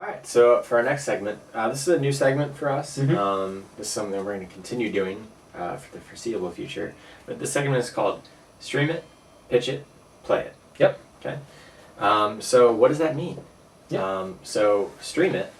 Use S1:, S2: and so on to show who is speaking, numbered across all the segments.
S1: Alright, so for our next segment, this is a new segment for us.
S2: Mm-hmm.
S1: This is something that we're going to continue doing for the foreseeable future. But this segment is called Stream It, Pitch It, Play It.
S2: Yep.
S1: Okay. So what does that mean?
S2: Yeah.
S1: So Stream It,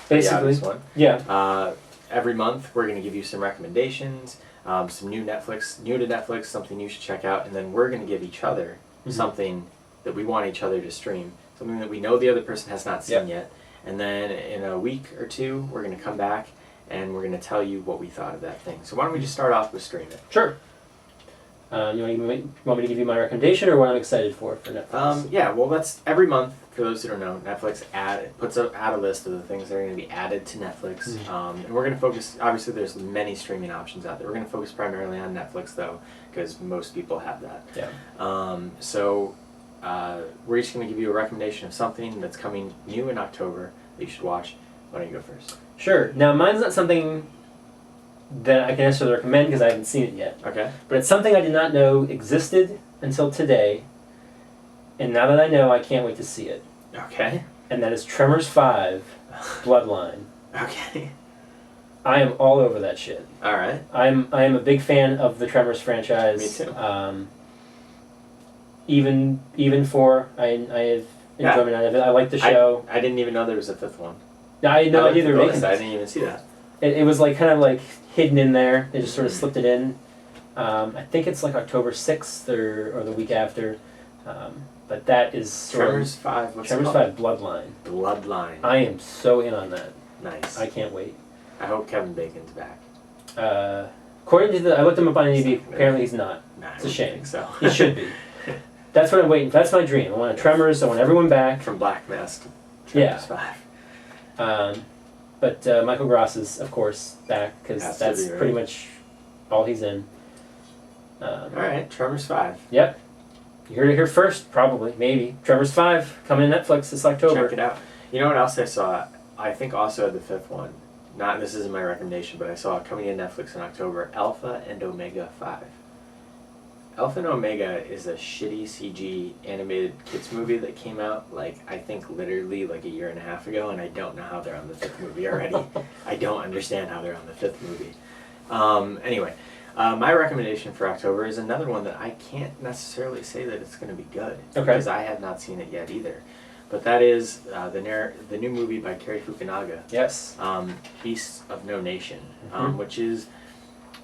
S2: Basically.
S1: the obvious one.
S2: Yeah.
S1: Every month we're going to give you some recommendations, some new to Netflix, something you should check out, and then we're going to give each other something that we want each other to stream, something that we know the other person has not seen yet. And then in a week or two, we're going to come back and we're going to tell you what we thought of that thing. So why don't we just start off with Stream It?
S2: Sure. You want me to give you my recommendation or what I'm excited for Netflix?
S1: Yeah, well, that's every month. For those who don't know, Netflix puts out a list of the things that are going to be added to Netflix. And we're going to focus, obviously there's many streaming options out there. We're going to focus primarily on Netflix though, because most people have that.
S2: Yeah.
S1: So we're each going to give you a recommendation of something that's coming new in October that you should watch. Why don't you go first?
S2: Sure. Now, mine's not something that I can necessarily recommend because I haven't seen it yet.
S1: Okay.
S2: But it's something I did not know existed until today. And now that I know, I can't wait to see it.
S1: Okay.
S2: And that is Tremors 5, Bloodline.
S1: Okay.
S2: I am all over that shit.
S1: All right.
S2: I am a big fan of the Tremors franchise.
S1: Me too.
S2: Even 4, I have enjoyment out of it. I like the show.
S1: I didn't even know there was a 5th one.
S2: No, I had no idea they were making
S1: I
S2: it.
S1: didn't even see that.
S2: It was like kind of like hidden in there. They just sort of slipped it in. I think it's like October 6th or the week after. But that is sort
S1: Tremors 5. What's
S2: Tremors
S1: it called?
S2: 5 Bloodline.
S1: Bloodline.
S2: I am so in on that.
S1: Nice.
S2: I can't wait.
S1: I hope Kevin Bacon's back.
S2: According to I looked him up on IMDb. Apparently he's not.
S1: Nah,
S2: It's a shame.
S1: Think so.
S2: He should be. That's what I'm waiting for. That's my dream. I want a Tremors. I want everyone back.
S1: From Black Mask.
S2: Yeah.
S1: Tremors 5.
S2: But Michael Gross is, of course, back because
S1: Has to
S2: that's
S1: be, right?
S2: pretty much all he's in.
S1: All right, Tremors 5.
S2: Yep. You heard it here first, probably, maybe. Tremors 5 coming to Netflix this October.
S1: Check it out. You know what else I saw? I think also the 5th one. This isn't my recommendation, but I saw it coming to Netflix in October. Alpha and Omega 5. Alpha and Omega is a shitty CG animated kids movie that came out I think literally a year and a half ago, and I don't know how they're on the 5th movie already. I don't understand how they're on the 5th movie. Anyway, my recommendation for October is another one that I can't necessarily say that it's going to be good because I have not seen it yet either. But that is the new movie by Cary Fukunaga.
S2: Yes.
S1: Beasts of No Nation, which is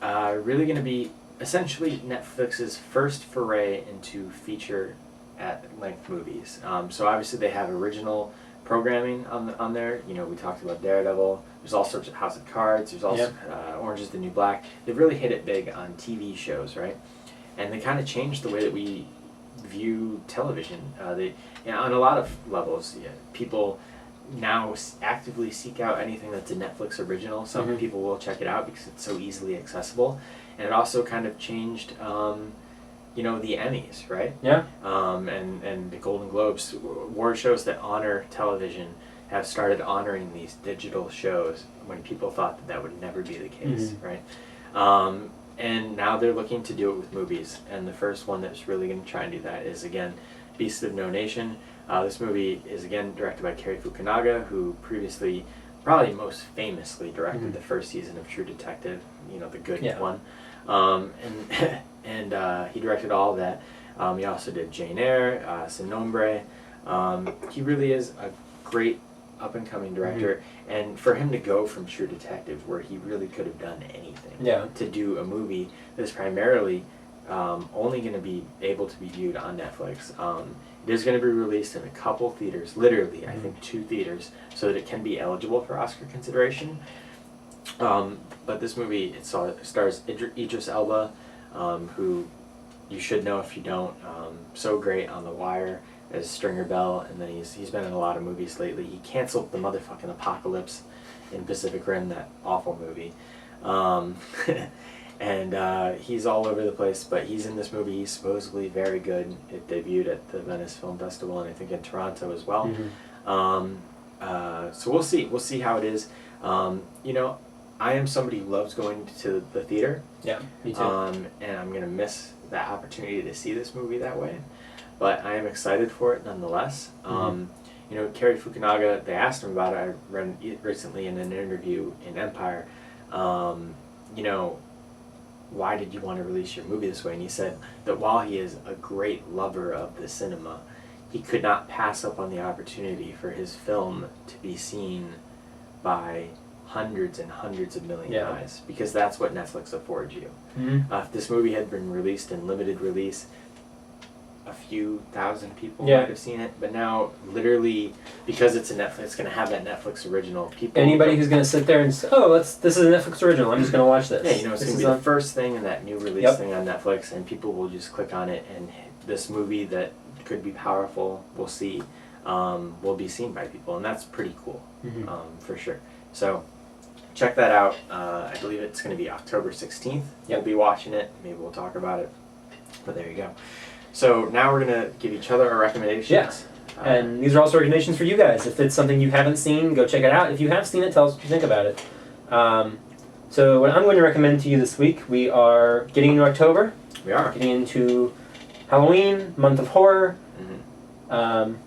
S1: really going to be essentially Netflix's first foray into feature-length movies. So obviously they have original programming on there. You know, we talked about Daredevil. There's all sorts of House of Cards. There's also Orange is the New Black. They've really hit it big on TV shows, right? And they kind of changed the way that we view television. On a lot of levels, people now actively seek out anything that's a Netflix original. Some people will check it out because it's so easily accessible. And it also kind of changed, the Emmys, right?
S2: Yeah.
S1: And the Golden Globes. Award shows that honor television have started honoring these digital shows when people thought that would never be the case, right? And now they're looking to do it with movies. And the first one that's really going to try and do that is, again, Beasts of No Nation. This movie is, again, directed by Cary Fukunaga, who previously, probably most famously, directed the first season of True Detective, the good one. And he directed all of that. He also did Jane Eyre, Sin Nombre. He really is a great up-and-coming director. And for him to go from True Detective, where he really could have done anything, to do a movie that's primarily only going to be able to be viewed on Netflix. It is going to be released in a couple theaters, literally, I think 2 theaters, so that it can be eligible for Oscar consideration. But this movie, it stars Idris Elba, who you should know if you don't. So great on The Wire as Stringer Bell, and then he's been in a lot of movies lately. He canceled the motherfucking Apocalypse in Pacific Rim, that awful movie. And he's all over the place, but he's in this movie. He's supposedly very good. It debuted at the Venice Film Festival, and I think in Toronto as well. So we'll see. We'll see how it is. I am somebody who loves going to the theater.
S2: Yeah, me too.
S1: And I'm going to miss that opportunity to see this movie that way. But I am excited for it nonetheless. Cary Fukunaga, they asked him about it. I read recently in an interview in Empire, why did you want to release your movie this way? And he said that while he is a great lover of the cinema, he could not pass up on the opportunity for his film to be seen by hundreds and hundreds of million eyes, because that's what Netflix affords you.
S2: Mm-hmm.
S1: If this movie had been released in limited release, a few thousand people
S2: Yeah.
S1: might have seen it, but now literally because it's going to have that Netflix original. People
S2: Anybody who's going to sit there and say, this is a Netflix original, I'm just going to watch this.
S1: Yeah, it's going to be the first thing in that new release thing on Netflix, and people will just click on it, and this movie that could be powerful, we'll see, will be seen by people, and that's pretty cool, for sure. So check that out. I believe it's going to be October 16th. We'll be watching it. Maybe we'll talk about it. But there you go. So now we're going to give each other our recommendations.
S2: Yes. And these are also recommendations for you guys. If it's something you haven't seen, go check it out. If you have seen it, tell us what you think about it. So what I'm going to recommend to you this week, we are getting into October.
S1: We are.
S2: Getting into Halloween, month of horror. I'm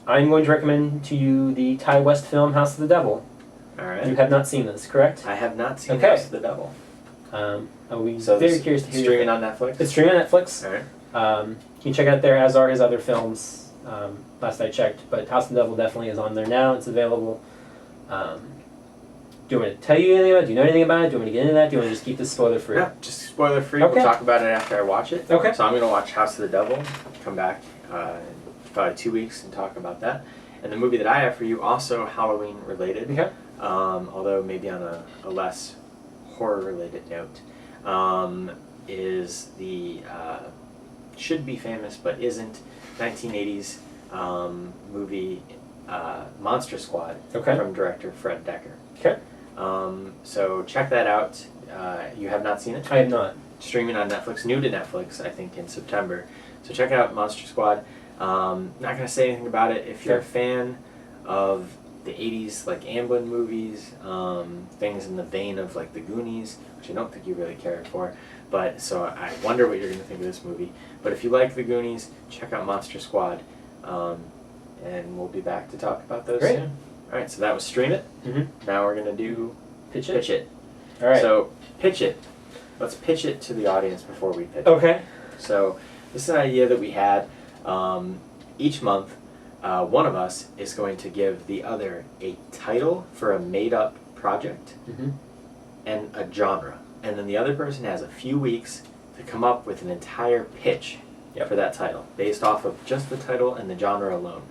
S2: going to recommend to you the Ty West film House of the Devil.
S1: All right.
S2: You have not seen this, correct?
S1: I have not seen House of the Devil.
S2: I'll be very curious to hear.
S1: Streaming on Netflix?
S2: It's streaming on Netflix.
S1: All right.
S2: You can check it out there, as are his other films, last I checked. But House of the Devil definitely is on there now. It's available. Do you want me to tell you anything about it? Do you know anything about it? Do you want me to get into that? Do you want to just keep this spoiler free?
S1: No, just spoiler free.
S2: Okay.
S1: We'll talk about it after I watch it.
S2: Okay.
S1: So I'm going to watch House of the Devil, come back in probably 2 weeks and talk about that. And the movie that I have for you, also Halloween related, although maybe on a less horror related note, is the should be famous but isn't 1980s movie Monster Squad from director Fred Dekker.
S2: Okay.
S1: So check that out. You have not seen it?
S2: I have not.
S1: Streaming on Netflix, new to Netflix, I think, in September. So check out Monster Squad. Not going to say anything about it. If you're a fan of the 80s, like Amblin movies, things in the vein of like The Goonies, which I don't think you really cared for, but so I wonder what you're going to think of this movie. But if you like The Goonies, check out Monster Squad, and we'll be back to talk about those soon. All right, so that was Stream It. Now we're going to do
S2: Pitch It.
S1: Pitch It.
S2: All right.
S1: So pitch it. Let's pitch it to the audience before we pitch it.
S2: Okay.
S1: So this is an idea that we had. Each month, one of us is going to give the other a title for a made-up project and a genre. And then the other person has a few weeks to come up with an entire pitch for that title based off of just the title and the genre alone.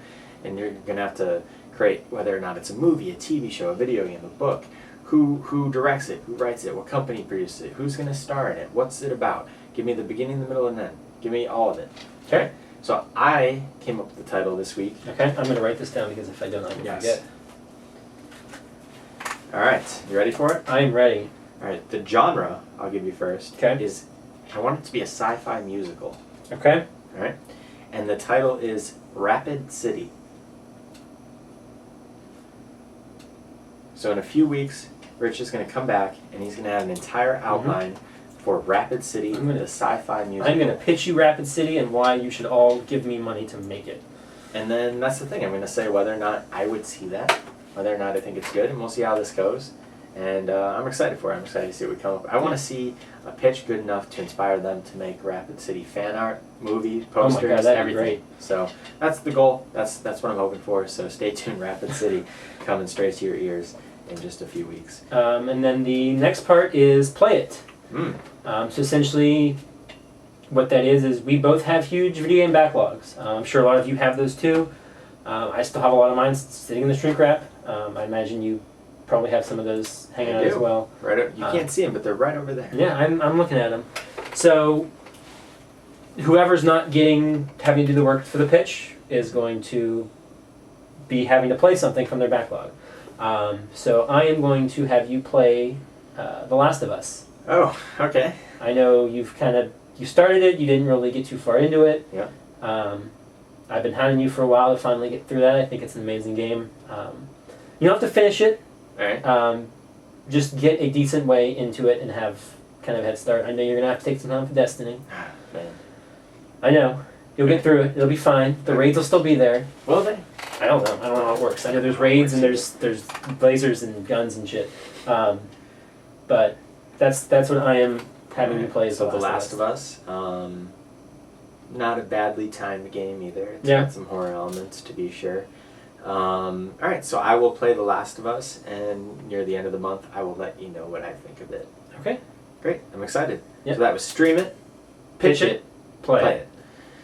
S1: And you're going to have to create whether or not it's a movie, a TV show, a video game, a book, who directs it, who writes it, what company produces it, who's going to star in it, what's it about. Give me the beginning, the middle, and end. Give me all of it.
S2: Okay.
S1: So I came up with the title this week.
S2: Okay, I'm going to write this down because if I don't, I will forget.
S1: All right, you ready for it?
S2: I'm ready.
S1: All right, the genre I'll give you first is, I want it to be a sci-fi musical.
S2: Okay.
S1: All right, and the title is Rapid City. So in a few weeks, Rich is going to come back and he's going to have an entire outline for Rapid City, the sci-fi musical.
S2: I'm going to pitch you Rapid City and why you should all give me money to make it.
S1: And then that's the thing. I'm going to say whether or not I would see that, whether or not I think it's good, and we'll see how this goes. And I'm excited for it. I'm excited to see what we come up with. I want to see a pitch good enough to inspire them to make Rapid City fan art, movie, posters,
S2: oh my God, that'd
S1: everything.
S2: Be great.
S1: So that's the goal. That's what I'm hoping for. So stay tuned. Rapid City coming straight to your ears in just a few weeks.
S2: And then the next part is Play It. So essentially, what that is we both have huge video game backlogs. I'm sure a lot of you have those too. I still have a lot of mine sitting in the shrink wrap. I imagine you probably have some of those hanging out as well.
S1: Right, you can't see them, but they're right over there.
S2: Yeah, I'm looking at them. So whoever's not having to do the work for the pitch is going to be having to play something from their backlog. So I am going to have you play The Last of Us.
S1: Oh, okay.
S2: I know you started it, you didn't really get too far into it.
S1: Yeah.
S2: I've been hounding you for a while to finally get through that. I think it's an amazing game. You don't have to finish it.
S1: All right.
S2: Just get a decent way into it and have kind of a head start. I know you're going to have to take some time for Destiny.
S1: Man.
S2: I know. You'll get through it. It'll be fine. The raids will still be there.
S1: Will they?
S2: I don't know. I don't know how it works. I know there's raids and there's lasers and guns and shit. But that's what I am having to play.
S1: So The Last of Us. Not a badly timed game either. It's
S2: Yeah.
S1: got some horror elements to be sure. Alright, so I will play The Last of Us, and near the end of the month, I will let you know what I think of it.
S2: Okay.
S1: Great, I'm excited.
S2: Yep.
S1: So that was Stream It, Pitch It,
S2: Play
S1: Play
S2: it.
S1: It.